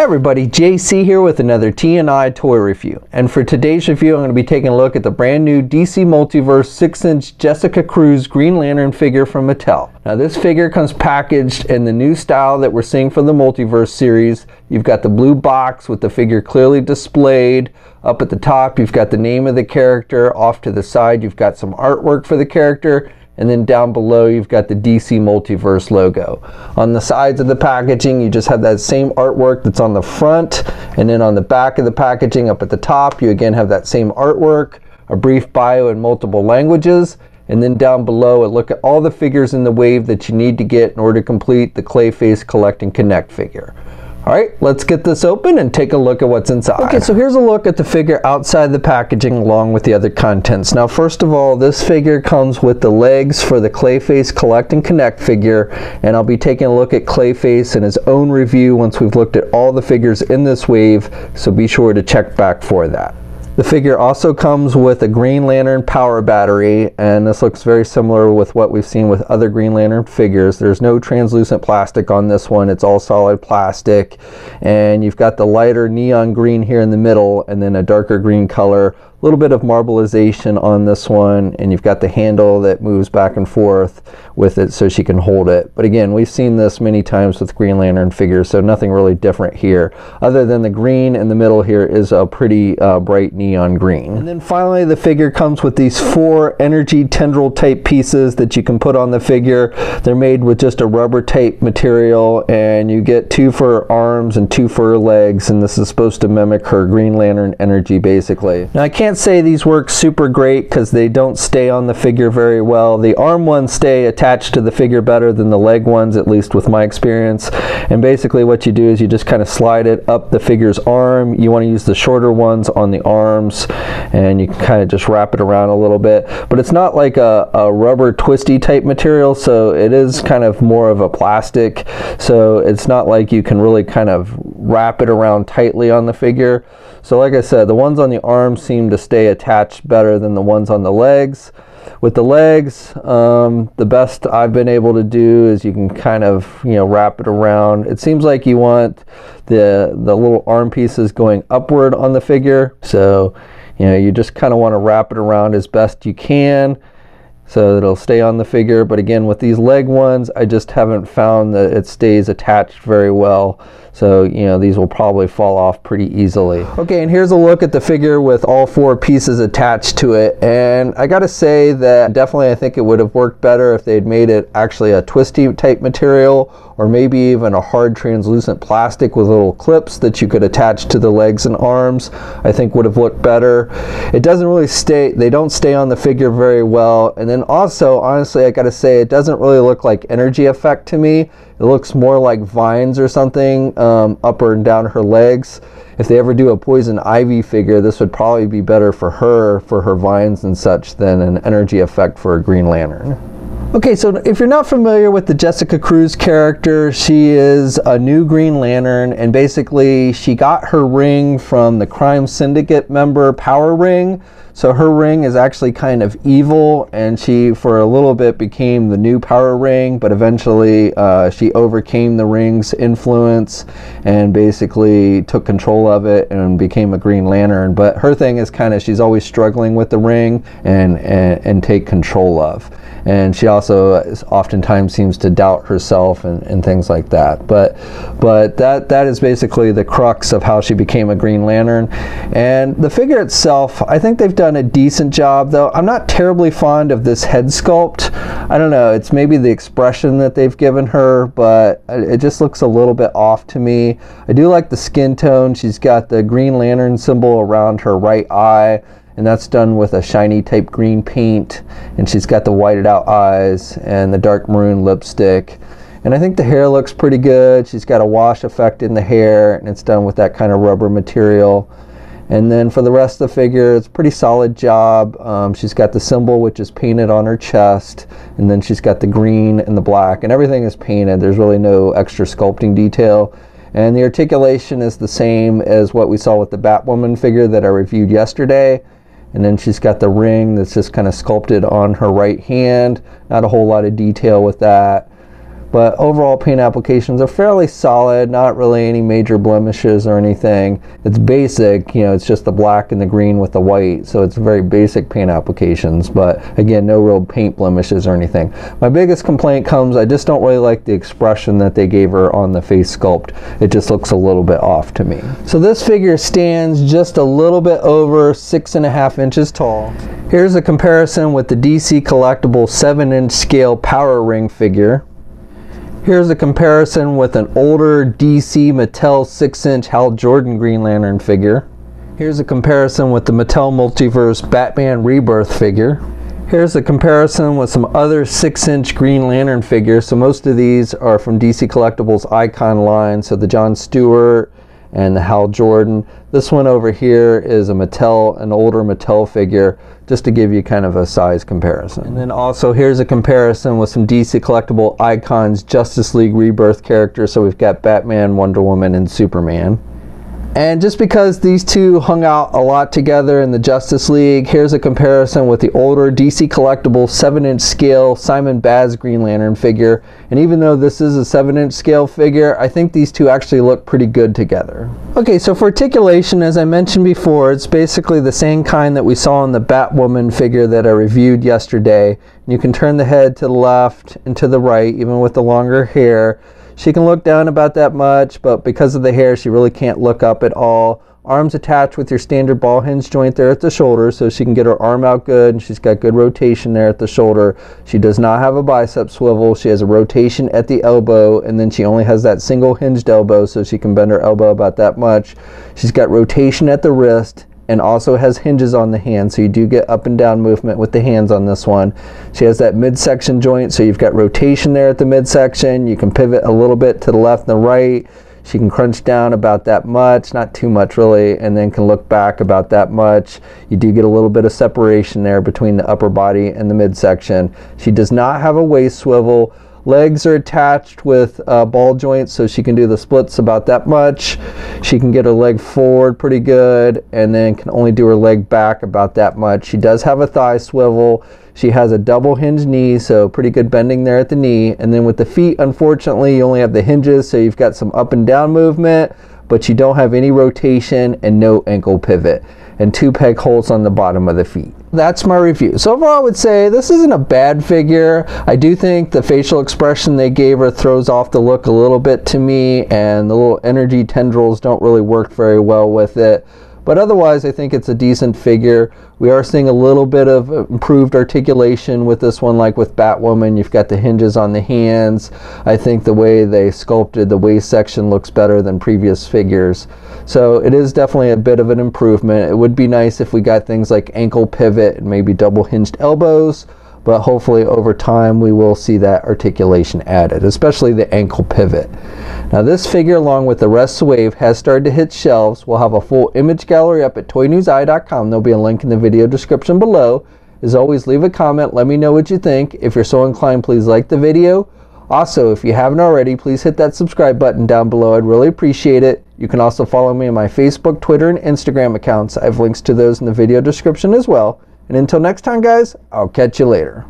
everybody, JC here with another T&I toy review. And for today's review, I'm going to be taking a look at the brand new DC Multiverse 6-inch Jessica Cruz Green Lantern figure from Mattel. Now this figure comes packaged in the new style that we're seeing from the Multiverse series. You've got the blue box with the figure clearly displayed. Up at the top, you've got the name of the character. Off to the side, you've got some artwork for the character. And then down below, you've got the DC Multiverse logo. On the sides of the packaging, you just have that same artwork that's on the front. And then on the back of the packaging, up at the top, you again have that same artwork, a brief bio in multiple languages. And then down below, look at all the figures in the wave that you need to get in order to complete the Clayface Collect-And-Connect figure. Alright, let's get this open and take a look at what's inside. Okay, so here's a look at the figure outside the packaging along with the other contents. Now first of all, this figure comes with the legs for the Clayface Collect-And-Connect figure, and I'll be taking a look at Clayface in his own review once we've looked at all the figures in this wave, so be sure to check back for that. The figure also comes with a Green Lantern power battery, and this looks very similar with what we've seen with other Green Lantern figures. There's no translucent plastic on this one, it's all solid plastic, and you've got the lighter neon green here in the middle and then a darker green color. A little bit of marbleization on this one, and you've got the handle that moves back and forth with it so she can hold it. But again, we've seen this many times with Green Lantern figures, so nothing really different here, other than the green in the middle here is a pretty bright neon green. And then finally, the figure comes with these 4 energy tendril type pieces that you can put on the figure. They're made with just a rubber type material, and you get 2 for her arms and 2 for her legs, and this is supposed to mimic her Green Lantern energy basically. Now I can't say these work super great because they don't stay on the figure very well. The arm ones stay attached to the figure better than the leg ones, at least with my experience. And basically what you do is you just kind of slide it up the figure's arm. You want to use the shorter ones on the arms, and you can kind of just wrap it around a little bit. But it's not like a rubber twisty type material, so it is kind of more of a plastic. So it's not like you can really kind of wrap it around tightly on the figure. So like I said, the ones on the arms seem to stay attached better than the ones on the legs. With the legs, the best I've been able to do is you can kind of, wrap it around. It seems like you want the little arm pieces going upward on the figure. So, you just kind of want to wrap it around as best you can so that it'll stay on the figure. But again, with these leg ones, I just haven't found that it stays attached very well. So, these will probably fall off pretty easily. Okay, and here's a look at the figure with all 4 pieces attached to it. And I gotta say that definitely I think it would have worked better if they'd made it actually a twisty type material, or maybe even a hard translucent plastic with little clips that you could attach to the legs and arms. I think would have looked better. It doesn't really stay, they don't stay on the figure very well. And then also, honestly, I gotta say, it doesn't really look like energy effect to me. It looks more like vines or something up and down her legs. If they ever do a Poison Ivy figure, this would probably be better for her vines and such, than an energy effect for a Green Lantern. Okay, so if you're not familiar with the Jessica Cruz character, she is a new Green Lantern, and basically she got her ring from the Crime Syndicate member Power Ring. So her ring is actually kind of evil, and she for a little bit became the new Power Ring, but eventually she overcame the ring's influence and basically took control of it and became a Green Lantern. But her thing is kind of, she's always struggling with the ring and take control of. And she also oftentimes seems to doubt herself and things like that. But that is basically the crux of how she became a Green Lantern. And the figure itself, I think they've done a decent job, though I'm not terribly fond of this head sculpt. I don't know, it's maybe the expression that they've given her, but it just looks a little bit off to me. I do like the skin tone. She's got the Green Lantern symbol around her right eye, and that's done with a shiny type green paint, and she's got the whited out eyes and the dark maroon lipstick. And I think the hair looks pretty good. She's got a wash effect in the hair, and it's done with that kind of rubber material. And then for the rest of the figure, it's a pretty solid job. She's got the symbol, which is painted on her chest, and then she's got the green and the black, and everything is painted. There's really no extra sculpting detail. And the articulation is the same as what we saw with the Batwoman figure that I reviewed yesterday. And then she's got the ring that's just kind of sculpted on her right hand. Not a whole lot of detail with that. but overall paint applications are fairly solid, not really any major blemishes or anything. It's basic, you know, it's just the black and the green with the white, so it's very basic paint applications, but again, no real paint blemishes or anything. My biggest complaint comes, I just don't really like the expression that they gave her on the face sculpt. It just looks a little bit off to me. So this figure stands just a little bit over 6.5 inches tall. Here's a comparison with the DC Collectible 7-inch scale Power Ring figure. Here's a comparison with an older DC Mattel 6-inch Hal Jordan Green Lantern figure. Here's a comparison with the Mattel Multiverse Batman Rebirth figure. Here's a comparison with some other 6-inch Green Lantern figures. So most of these are from DC Collectibles Icon line, so the John Stewart and the Hal Jordan. This one over here is a Mattel, an older Mattel figure, just to give you kind of a size comparison. And then also here's a comparison with some DC Collectible Icons Justice League Rebirth characters. So we've got Batman, Wonder Woman, and Superman. And just because these two hung out a lot together in the Justice League, here's a comparison with the older DC Collectible 7-inch scale Simon Baz Green Lantern figure. And even though this is a 7-inch scale figure, I think these two actually look pretty good together. Okay, so for articulation, as I mentioned before, it's basically the same kind that we saw in the Batwoman figure that I reviewed yesterday. You can turn the head to the left and to the right, even with the longer hair. She can look down about that much, but because of the hair, she really can't look up at all. Arms attached with your standard ball hinge joint there at the shoulder, so she can get her arm out good, and she's got good rotation there at the shoulder. She does not have a bicep swivel. She has a rotation at the elbow, and then she only has that single hinged elbow, so she can bend her elbow about that much. She's got rotation at the wrist, and also has hinges on the hand, so you do get up and down movement with the hands on this one. She has that midsection joint, so you've got rotation there at the midsection. You can pivot a little bit to the left and the right. She can crunch down about that much, not too much really, and then can look back about that much. You do get a little bit of separation there between the upper body and the midsection. She does not have a waist swivel. Legs are attached with ball joints, so she can do the splits about that much. She can get her leg forward pretty good, and then can only do her leg back about that much. She does have a thigh swivel. She has a double hinge knee, so pretty good bending there at the knee. And then with the feet, unfortunately, you only have the hinges, so you've got some up and down movement, but you don't have any rotation and no ankle pivot, and 2 peg holes on the bottom of the feet. That's my review. So overall, I would say this isn't a bad figure. I do think the facial expression they gave her throws off the look a little bit to me, and the little energy tendrils don't really work very well with it. But otherwise, I think it's a decent figure. We are seeing a little bit of improved articulation with this one, like with Batwoman. You've got the hinges on the hands. I think the way they sculpted the waist section looks better than previous figures. So it is definitely a bit of an improvement. It would be nice if we got things like ankle pivot and maybe double hinged elbows, but hopefully over time we will see that articulation added, especially the ankle pivot. Now this figure, along with the rest of the wave, has started to hit shelves. We'll have a full image gallery up at toynewseye.com. There'll be a link in the video description below. As always, leave a comment, let me know what you think. If you're so inclined, please like the video. Also, if you haven't already, please hit that subscribe button down below. I'd really appreciate it. You can also follow me on my Facebook, Twitter, and Instagram accounts. I have links to those in the video description as well. And until next time, guys, I'll catch you later.